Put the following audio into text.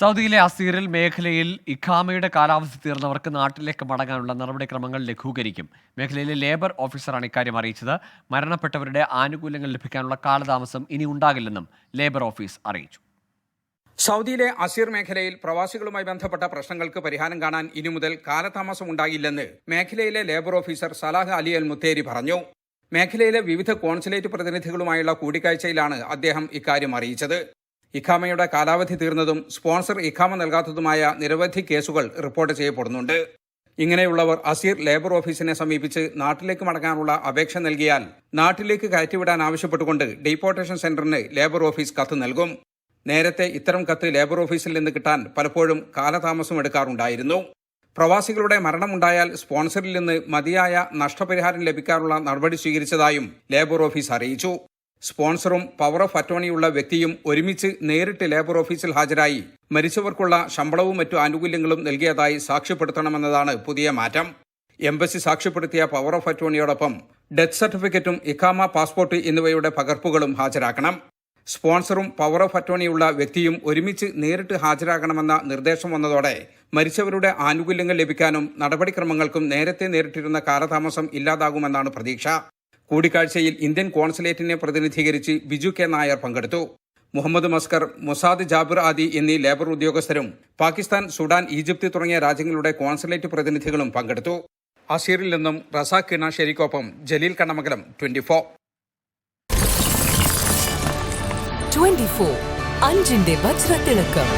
സൗദിയിലെ അസീറിൽ മേഖലയിൽ ഇഖാമയുടെ കാലാവധി തീർന്നവർക്ക് നാട്ടിലേക്ക് മടങ്ങാനുള്ള നടപടിക്രമങ്ങൾ ലഘൂകരിക്കും. മേഖലയിലെ ലേബർ ഓഫീസറാണ് ഇക്കാര്യം അറിയിച്ചത്. മരണപ്പെട്ടവരുടെ ആനുകൂല്യങ്ങൾ ലഭിക്കാനുള്ള കാലതാമസം ഇനി ഉണ്ടാകില്ലെന്നും ലേബർ ഓഫീസ് അറിയിച്ചു. സൗദിയിലെ അസീർ മേഖലയിൽ പ്രവാസികളുമായി ബന്ധപ്പെട്ട പ്രശ്നങ്ങൾക്ക് പരിഹാരം കാണാൻ ഇനി മുതൽ കാലതാമസം ഉണ്ടാകില്ലെന്ന് മേഖലയിലെ ലേബർ ഓഫീസർ സലാഹ് അലി അൽ മുത്തേരി പറഞ്ഞു. മേഖലയിലെ വിവിധ കോൺസുലേറ്റ് പ്രതിനിധികളുമായുള്ള കൂടിക്കാഴ്ചയിലാണ് അദ്ദേഹം ഇക്കാര്യം അറിയിച്ചത്. ഇഖാമയുടെ കാലാവധി തീർന്നതും സ്പോൺസർ ഇഖാമ നൽകാത്തതുമായ നിരവധി കേസുകൾ റിപ്പോർട്ട് ചെയ്യപ്പെടുന്നുണ്ട്. ഇങ്ങനെയുള്ളവർ അസീർ ലേബർ ഓഫീസിനെ സമീപിച്ച് നാട്ടിലേക്ക് മടങ്ങാനുള്ള അപേക്ഷ നൽകിയാൽ നാട്ടിലേക്ക് കയറ്റിവിടാൻ ആവശ്യപ്പെട്ടുകൊണ്ട് ഡീപ്പോർട്ടേഷൻ സെന്ററിന് ലേബർ ഓഫീസ് കത്ത് നൽകും. നേരത്തെ ഇത്തരം കത്ത് ലേബർ ഓഫീസിൽ നിന്ന് കിട്ടാൻ പലപ്പോഴും കാലതാമസം എടുക്കാറുണ്ടായിരുന്നു. പ്രവാസികളുടെ മരണമുണ്ടായാൽ സ്പോൺസറിൽ നിന്ന് മതിയായ നഷ്ടപരിഹാരം ലഭിക്കാനുള്ള നടപടി സ്വീകരിച്ചതായും ലേബർ ഓഫീസ് അറിയിച്ചു. സ്പോൺസറും പവർ ഓഫ് അറ്റോർണിയുള്ള വ്യക്തിയും ഒരുമിച്ച് നേരിട്ട് ലേബർ ഓഫീസിൽ ഹാജരായി മരിച്ചവർക്കുള്ള ശമ്പളവും മറ്റു ആനുകൂല്യങ്ങളും നൽകിയതായി സാക്ഷ്യപ്പെടുത്തണമെന്നതാണ് പുതിയ മാറ്റം. എംബസി സാക്ഷ്യപ്പെടുത്തിയ പവർ ഓഫ് അറ്റോർണിയോടൊപ്പം ഡെത്ത് സർട്ടിഫിക്കറ്റും ഇഖാമ പാസ്പോർട്ട് എന്നിവയുടെ പകർപ്പുകളും ഹാജരാക്കണം. സ്പോൺസറും പവർ ഓഫ് അറ്റോർണിയുള്ള വ്യക്തിയും ഒരുമിച്ച് നേരിട്ട് ഹാജരാകണമെന്ന നിർദ്ദേശം വന്നതോടെ മരിച്ചവരുടെ ആനുകൂല്യങ്ങൾ ലഭിക്കാനും നടപടിക്രമങ്ങൾക്കും നേരിട്ടിരുന്ന കാലതാമസം ഇല്ലാതാകുമെന്നാണ് പ്രതീക്ഷ. കൂടിക്കാഴ്ചയിൽ ഇന്ത്യൻ കോൺസുലേറ്റിനെ പ്രതിനിധീകരിച്ച് ബിജു കെ നായർ പങ്കെടുത്തു. മുഹമ്മദ് മസ്കർ, മൊസാദ് ജാബിർ ആദി എന്നീ ലേബർ ഉദ്യോഗസ്ഥരും പാകിസ്ഥാൻ, സുഡാൻ, ഈജിപ്ത് തുടങ്ങിയ രാജ്യങ്ങളുടെ കോൺസുലേറ്റ് പ്രതിനിധികളും പങ്കെടുത്തു. അസീറിൽ നിന്നും റസാഖ് കിണാശ്ശേരിക്കൊപ്പം ജലീൽ കണ്ണമംഗലം, 24 അഞ്ചിന്റെ വജ്രത്തിളക്കം.